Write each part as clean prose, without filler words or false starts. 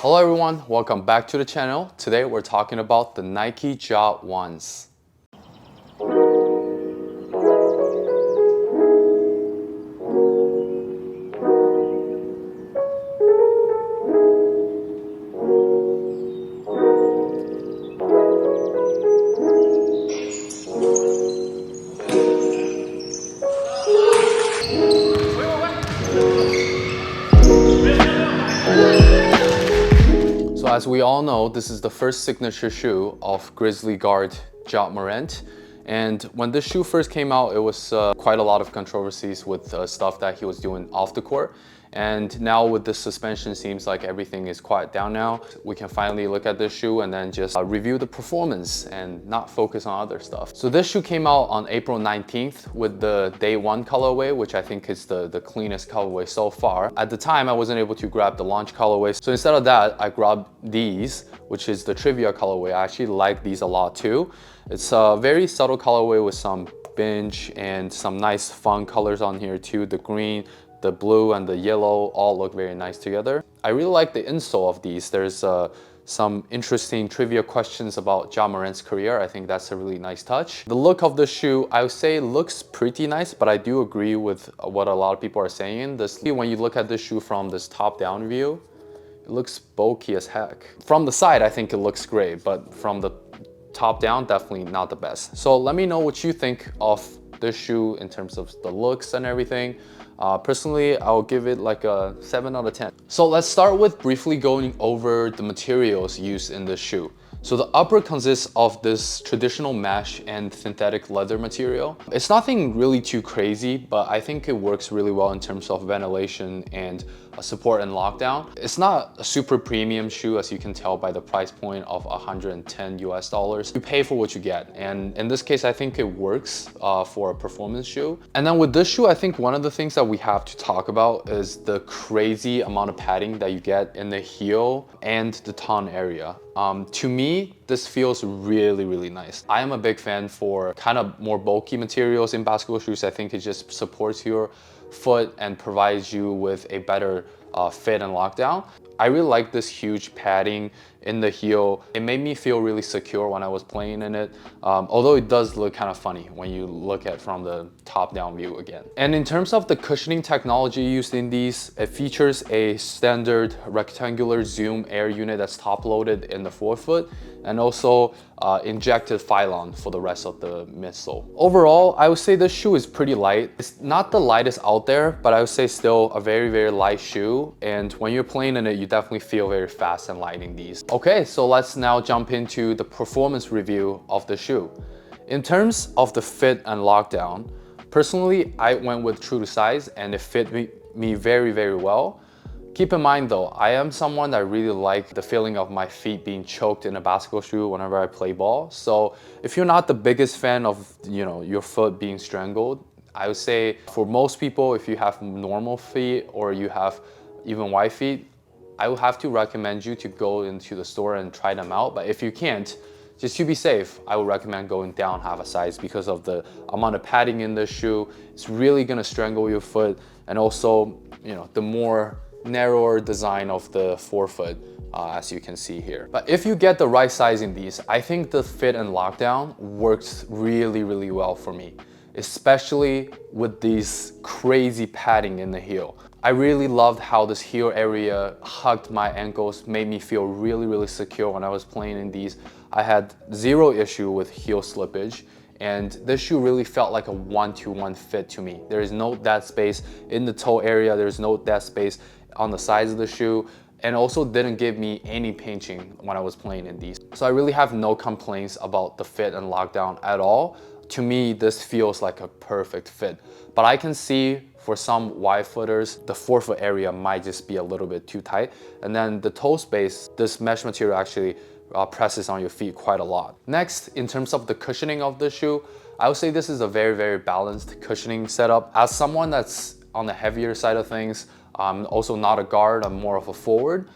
Hello everyone, welcome back to the channel. Today we're talking about the Nike Ja 1s. So as we all know, this is the first signature shoe of Grizzly guard Ja Morant. And when this shoe first came out, it was quite a lot of controversies with stuff that he was doing off the court. And now with this suspension, seems like everything is quiet down now. We can finally look at this shoe and then just review the performance and not focus on other stuff. So this shoe came out on April 19th with the Day 1 colorway, which I think is the cleanest colorway so far. At the time, I wasn't able to grab the launch colorway. So instead of that, I grabbed these, which is the Trivia colorway. I actually like these a lot too. It's a very subtle colorway with some binge and some nice fun colors on here too. The green, the blue, and the yellow all look very nice together. I really like the insole of these. There's some interesting trivia questions about Ja Morant's career. I think that's a really nice touch. The look of the shoe, I would say looks pretty nice, but I do agree with what a lot of people are saying. When you look at this shoe from this top-down view, it looks bulky as heck. From the side, I think it looks great, but from the top down, definitely not the best. So let me know what you think of this shoe in terms of the looks and everything. Personally, I'll give it like a 7 out of 10. So let's start with briefly going over the materials used in this shoe. So the upper consists of this traditional mesh and synthetic leather material. It's nothing really too crazy, but I think it works really well in terms of ventilation and support and lockdown. It's not a super premium shoe, as you can tell by the price point of $110 US. You pay for what you get, and in this case, I think it works for a performance shoe. And then with this shoe, I think one of the things that we have to talk about is the crazy amount of padding that you get in the heel and the tongue area. To me, this feels really, really nice. I am a big fan for kind of more bulky materials in basketball shoes. I think it just supports your foot and provides you with a better fit and lockdown. I really like this huge padding in the heel. It made me feel really secure when I was playing in it, although it does look kind of funny when you look at from the top-down view again. And in terms of the cushioning technology used in these, it features a standard rectangular Zoom air unit that's top-loaded in the forefoot, and also injected Phylon for the rest of the midsole. Overall, I would say this shoe is pretty light. It's not the lightest out there, but I would say still a very, very light shoe. And when you're playing in it, you definitely feel very fast and light in these. Okay, so let's now jump into the performance review of the shoe. In terms of the fit and lockdown, personally, I went with true to size and it fit me very, very well. Keep in mind though, I am someone that really like the feeling of my feet being choked in a basketball shoe whenever I play ball. So if you're not the biggest fan of, your foot being strangled, I would say for most people, if you have normal feet or you have even wide feet, I would have to recommend you to go into the store and try them out. But if you can't, just to be safe, I would recommend going down half a size because of the amount of padding in the shoe. It's really gonna strangle your foot, and also, the more narrower design of the forefoot, as you can see here. But if you get the right size in these, I think the fit and lockdown works really, really well for me, especially with these crazy padding in the heel. I really loved how this heel area hugged my ankles, made me feel really, really secure when I was playing in these. I had zero issue with heel slippage, and this shoe really felt like a one-to-one fit to me. There is no dead space in the toe area, there's no dead space on the sides of the shoe, and also didn't give me any pinching when I was playing in these. So I really have no complaints about the fit and lockdown at all. To me, this feels like a perfect fit. But I can see for some wide footers, the forefoot area might just be a little bit too tight. And then the toe space, this mesh material actually presses on your feet quite a lot. Next, in terms of the cushioning of the shoe, I would say this is a very, very balanced cushioning setup. As someone that's on the heavier side of things, I'm also not a guard, I'm more of a forward.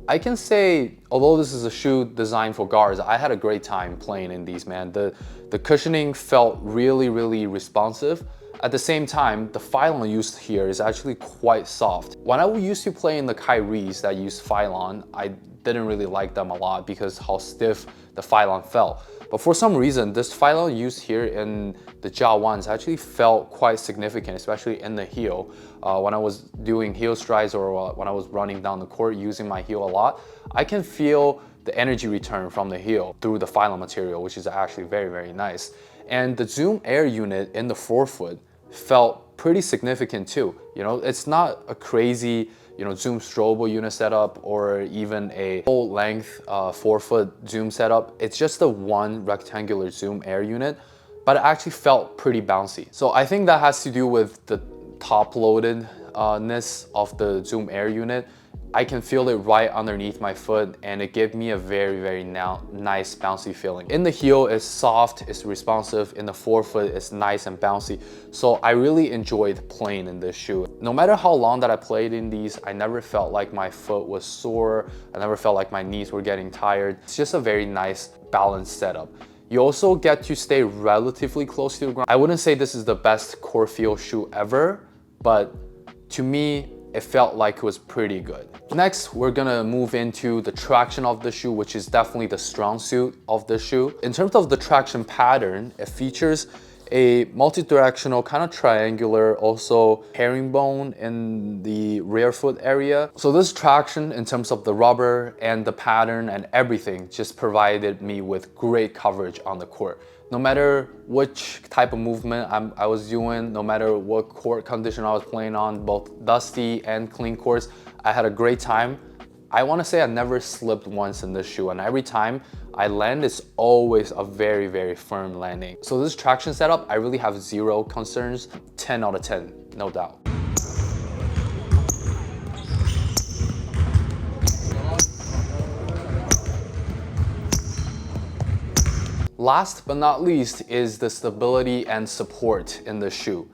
I can say, although this is a shoe designed for guards, I had a great time playing in these, man. The cushioning felt really, really responsive. At the same time, the Phylon used here is actually quite soft. When I used to play in the Kyries that used Phylon, I didn't really like them a lot because how stiff the Phylon felt. But for some reason, this Phylon used here in the Ja 1s actually felt quite significant, especially in the heel. When I was doing heel strides or when I was running down the court using my heel a lot, I can feel the energy return from the heel through the Phylon material, which is actually very, very nice. And the Zoom Air unit in the forefoot felt pretty significant too. You know, it's not a crazy, Zoom Strobel unit setup or even a full length forefoot Zoom setup. It's just the one rectangular Zoom Air unit, but it actually felt pretty bouncy. So I think that has to do with the top loadedness of the Zoom Air unit. I can feel it right underneath my foot and it gave me a very, very nice bouncy feeling. In the heel, it's soft, it's responsive. In the forefoot, it's nice and bouncy. So I really enjoyed playing in this shoe. No matter how long that I played in these, I never felt like my foot was sore. I never felt like my knees were getting tired. It's just a very nice balanced setup. You also get to stay relatively close to the ground. I wouldn't say this is the best court feel shoe ever, but to me, it felt like it was pretty good. Next, we're gonna move into the traction of the shoe, which is definitely the strong suit of the shoe. In terms of the traction pattern, it features a multi-directional kind of triangular, also herringbone in the rear foot area. So this traction in terms of the rubber and the pattern and everything just provided me with great coverage on the court. No matter which type of movement I was doing, no matter what court condition I was playing on, both dusty and clean courts, I had a great time. I want to say I never slipped once in this shoe, and every time I land, it's always a very, very firm landing. So this traction setup, I really have zero concerns. 10 out of 10, no doubt. Last but not least is the stability and support in the shoe.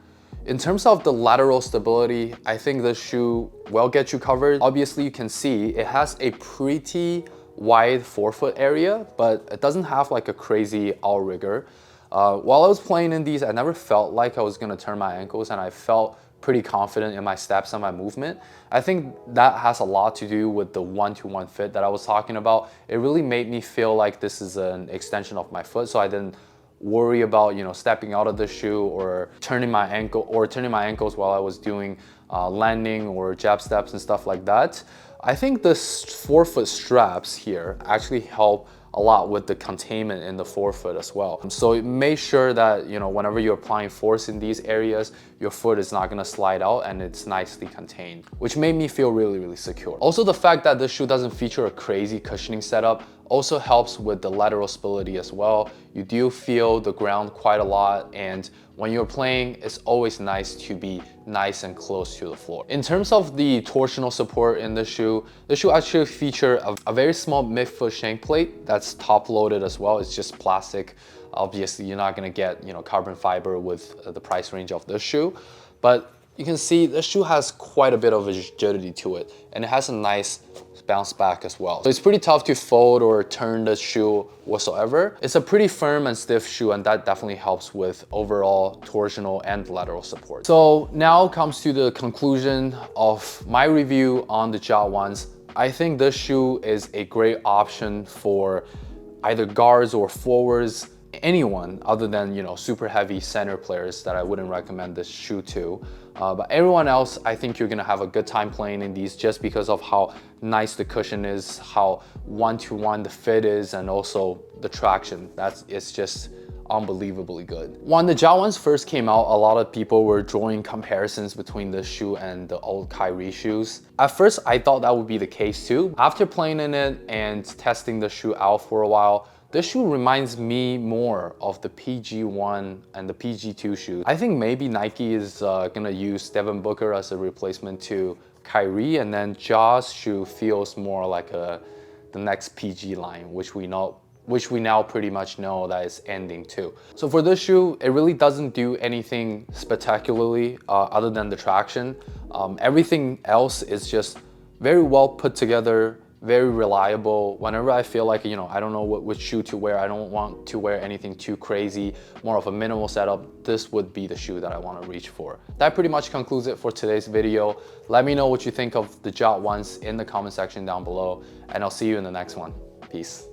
In terms of the lateral stability, I think this shoe will get you covered. Obviously, you can see it has a pretty wide forefoot area, but it doesn't have like a crazy outrigger. While I was playing in these, I never felt like I was gonna turn my ankles, and I felt pretty confident in my steps and my movement. I think that has a lot to do with the one-to-one fit that I was talking about. It really made me feel like this is an extension of my foot, so I didn't worry about stepping out of the shoe or turning my ankles while I was doing landing or jab steps and stuff like that. I think the forefoot straps here actually help a lot with the containment in the forefoot as well. So make sure that whenever you're applying force in these areas, your foot is not gonna slide out and it's nicely contained, which made me feel really, really secure. Also, the fact that this shoe doesn't feature a crazy cushioning setup also helps with the lateral stability as well. You do feel the ground quite a lot, and when you're playing, it's always nice to be nice and close to the floor. In terms of the torsional support in the shoe actually features a very small midfoot shank plate that's top loaded as well. It's just plastic. Obviously, you're not gonna get carbon fiber with the price range of this shoe, but you can see the shoe has quite a bit of rigidity to it, and it has a nice bounce back as well. So it's pretty tough to fold or turn the shoe whatsoever. It's a pretty firm and stiff shoe, and that definitely helps with overall torsional and lateral support. So now comes to the conclusion of my review on the Ja 1s. I think this shoe is a great option for either guards or forwards, anyone other than super heavy center players that I wouldn't recommend this shoe to. But everyone else, I think you're gonna have a good time playing in these just because of how nice the cushion is, how one-to-one the fit is, and also the traction. It's just unbelievably good. When the Ja 1s first came out, a lot of people were drawing comparisons between this shoe and the old Kyrie shoes. At first, I thought that would be the case too. After playing in it and testing the shoe out for a while, this shoe reminds me more of the PG1 and the PG2 shoes. I think maybe Nike is gonna use Devin Booker as a replacement to Kyrie, and then Ja's shoe feels more like the next PG line, which we now pretty much know that is ending too. So for this shoe, it really doesn't do anything spectacularly other than the traction. Everything else is just very well put together, very reliable. Whenever I feel like, you know, I don't know which shoe to wear, I don't want to wear anything too crazy, more of a minimal setup, this would be the shoe that I want to reach for. That pretty much concludes it for today's video. Let me know what you think of the Jot ones in the comment section down below, and I'll see you in the next one. Peace.